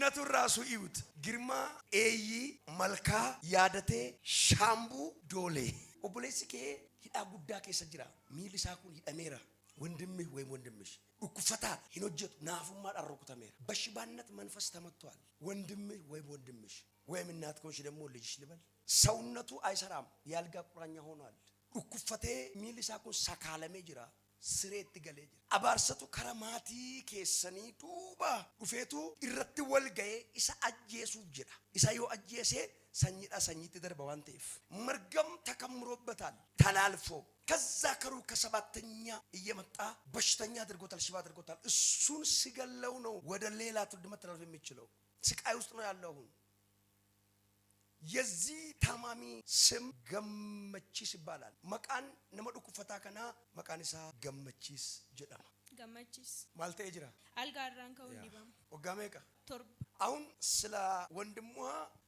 ልዩነቱን ራሱ ይዩት። ግርማ ኤይ መልካ ያደቴ ሻምቡ ዶሌ ኦቦሌሲኬ ሂዳ ጉዳ ኬሰ ጅራ ሚልሳኩን ሂዳሜራ ወንድምህ ወይም ወንድምሽ ኡኩፈታ ሂኖጀቱ ናፉማ ዳረኩታሜራ በሽባነት መንፈስ ተመቷል። ወንድምህ ወይም ወንድምሽ ወይም እናት ከሆንሽ ደግሞ ልጅሽ ልበል ሰውነቱ አይሰራም ያልጋ ቁራኛ ሆኗል። ኡኩፈቴ ሚልሳኩን ሰካለሜ ጅራ ስሬት ገሌ ጅራ አባርሰቱ ከረማቲ ኬሰኒ ዱባ ዱፌቱ ኢረቲ ወልገዬ ኢሳ አጄሱ ጅራ ኢሳ ዮ አጄሴ ሰኝዳ ሰኝት ደርባ ዋንቴፍ መርገም ተከምሮበታል ተላልፎ ከዛ ከሩ ከሰባተኛ እየመጣ በሽተኛ አድርጎታል ሽባ አድርጎታል። እሱን ሲገለው ነው ወደ ሌላ ትውልድ መተላለፍ የሚችለው። ስቃይ ውስጥ ነው ያለው። የዚህ ታማሚ ስም ገመቺስ ይባላል። መቃን ነመዱ ኩፈታ ከና መቃንሳ ገመቺስ ጀዳማ ገመቺስ ማልተ እጅራ አልጋራን ከወዲባም ወጋሜቃ ቶርብ አሁን ስለ ወንድሟ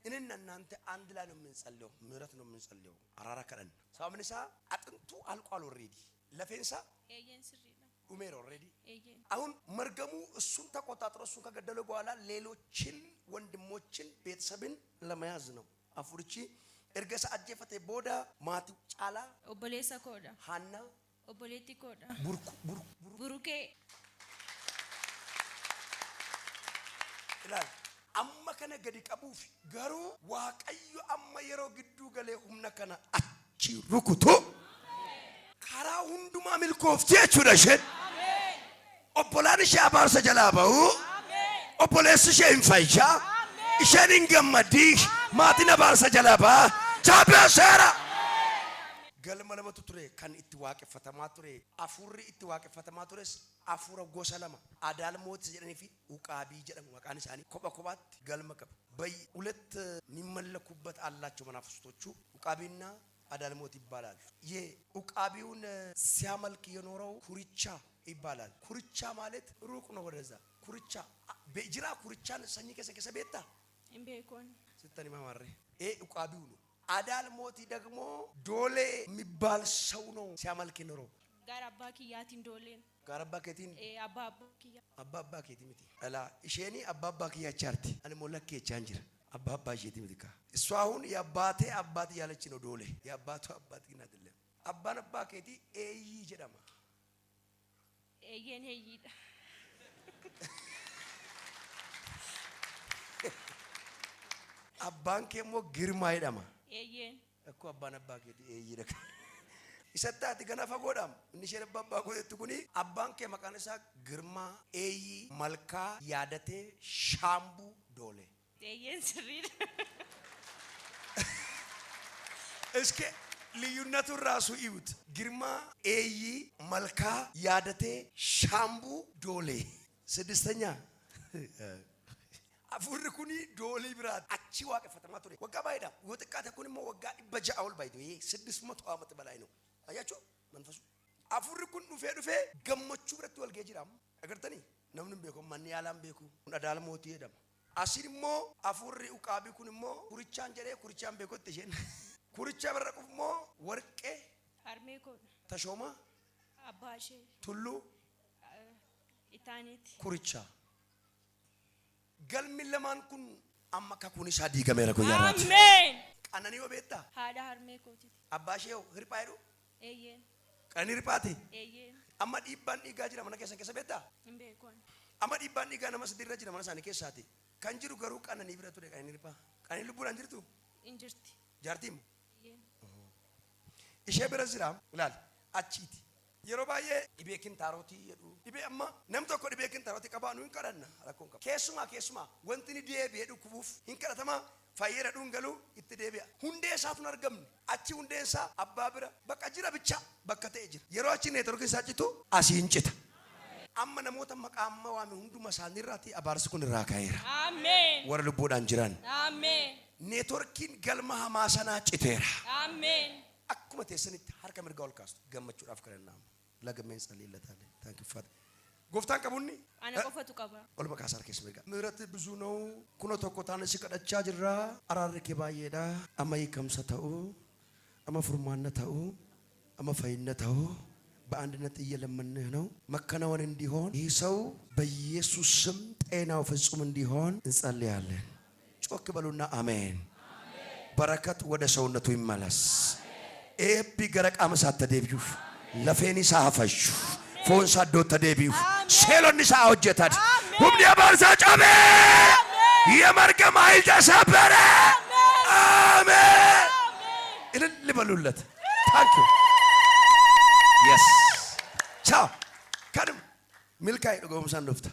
እነና እናንተ አንድ ላይ ነው የምንጸልየው። ምህረት ነው የምንጸልየው። አራራ ከረን ሳምንሳ አጥንቱ አልቋል። ኦሬዲ ለፌንሳ ኤየን ስሪላ ኡሜር ኦሬዲ ኤየን አሁን መርገሙ እሱን ተቆጣጥሮ እሱን ከገደለ በኋላ ሌሎችን ወንድሞችን ቤተሰብን ለመያዝ ነው። አፉርቺ እርገሳ አጀፈተ ቦዳ ማቲ ጫላ ኦቦሌሳ ኮዳ ሃና ኦቦሌቲ ኮዳ ቡሩኬ ይላል። አማ ከነ ገዲ ቀቡፍ ገሩ ዋቀዩ አማ የሮ ግዱ ገሌ ሁምና ከነ አቺ ሩኩቶ ካራ ሁንዱማ ሚልኮፍቲ አቹዳሸን አሜን ኦቦላንሽ አባርሰ ጀላባው አሜን ኦቦሌስሽ ኢንፋይሻ ኢሸሪን ገመዲ ማቲና ባርሰ ጀላባ ቻበሰራ ገልመለመቱ ቱሬ ካን ኢትዋቀ ፈተማ ቱሬ አፉሪ ኢትዋቀ ፈተማ ቱሬስ አፉረ ጎሰለማ አዳልሞት ጀነፊ ኡቃቢ ጀደም ወቃን ሳኒ ኮባኮባት ገልመከብ በይ ሁለት የሚመለኩበት አላቸው መናፍስቶቹ ኡቃቢና አዳልሞት ይባላል። ይሄ ኡቃቢውን ሲያመልክ የኖረው ኩርቻ ይባላል። ኩርቻ ማለት ሩቅ ነው ወደዛ ኩርቻ በጅራ ኩርቻን ሰኝ ከሰከሰ ቤታ ኢምቤኮን ስተኒ ማማሬ ኡቃቢው ነው። አዳልሞት ደግሞ ዶሌ የሚባል ሰው ነው ሲያመልክ የኖረው። ጋራባ ኪያቲን ዶሌን ጋራባ ከቲን አባባ ከቲምቲ አላ እሺኒ አባባ ኪያቻርቲ አለ ሞለከ ቻንጅር አባባ ሸቲምቲካ እሱ አሁን የአባቴ አባት ያለች ነው። ዶሌ የአባቱ አባት ግን አይደለም። አባነባ ከቲ ኤይ ጀዳማ ኤየን ሄይዳ አባን ከሞ ግርማ ይዳማ ኤየን እኮ አባነባ ከቲ ኤይ ደካ ይሰጣት ገና ፈጎዳም እንሽረባባ ጎት ኩኒ አባን ከመቃነሳ ግርማ ኤይ መልካ ያደቴ ሻምቡ ዶሌ ኤየን ስሪል እስከ ልዩነቱን ራሱ ይዩት። ግርማ ኤይ መልካ ያደቴ ሻምቡ ዶሌ ስድስተኛ አፉር ኩኒ ዶሌ ብራት አቺ ዋቀ ፈተማ ቱሬ ወጋ ባይዳ ወጥቃተ ኩኒ ሞ ወጋ በጃአውል ባይዶ ይሄ 600 ዓመት በላይ ነው። አያችሁ መንፈሱ አፉር ኩን ዱፌ ገመቹ ብረት ወልጌ ጅራም አገርተኒ ነምንም ቤኮ ማን ያላም ቤኩ እንዳል ሞት ይደም አሲርሞ አፉር ኡቃቢ ኩንሞ ኩርቻን ጀሬ ኩርቻን ቤኮ ተሸን ኩርቻ በረቁሞ ወርቄ አርሜኮ ተሾማ አባሼ ቱሉ ኢታኒት ኩርቻ ገልሚ ለማን ኩን አማካ ኩኒ ሳዲ ገመረኮ ያራት አሜን ቀነኒዮ ቤታ ሃዳ አርሜኮቲ አባሼው ህርጳይሩ ኤየን ቀኒ ርጳቲ ኤየን አማ ዲባን ዲጋጅራ ማነ ከሰ ቤታ ኢምቤኮን አማ ዲባን ዲጋ ነመስ ዲራጅራ ማነ ሳኒ ከሳቲ kanjiru garu qanani biratu de qanani ripa qanani luburan jirtu injirti jartim ishe biraziram ulal achiti yero baye ibekin taroti yedu ibe amma nam tokko ibekin taroti qabanu in qaranna rakon qab kesuma wantini deebe yedu kubuf in qaratama fayera dungalu itti deebe hunde saatun argamni achi hunde sa abbabira baka jira bicha bakate ejir yero achi ne torki sachitu asincita amma namoota maqaamma waami hunduma saanirraati abaarsi kun irraa ka'eera. Ameen. Warra lubbuudhaan jiran. Ameen. Neetworkiin galma hamaa sanaa citeera. Ameen. Akkuma teessanitti harka mirga ol kaastu gammachuudhaaf kadhannaa. Lagameen saliillataan taankiffata. Gooftaan qabunni. Ana qofatu qaba. Ol maqaa isaa harkeessa mirga. Miirratti bizuu noo kunoo tokko taane si kadhachaa jirra. Araarri kee baay'eedha. Amma hiikamsa ta'u, amma furmaanna ta'u, amma fayyinna ta'u, በአንድነት እየለመንህ ነው መከናወን እንዲሆን ይህ ሰው በኢየሱስ ስም ጤናው ፍጹም እንዲሆን እንጸልያለን። ጮክ በሉና አሜን። በረከት ወደ ሰውነቱ ይመለስ። ኤቢ ገረቃ መሳት ተደቢዩ ለፌኒ ሳፈሹ ፎንሳ ዶት ተደቢዩ ሴሎኒ ሳውጀታድ ሁብኒ ባርሳ ጫሜ የመርገም ኃይል ተሰበረ። አሜን። እልል በሉለት። ታንክ ዩ yes ciao kadum milkay do gom san dofta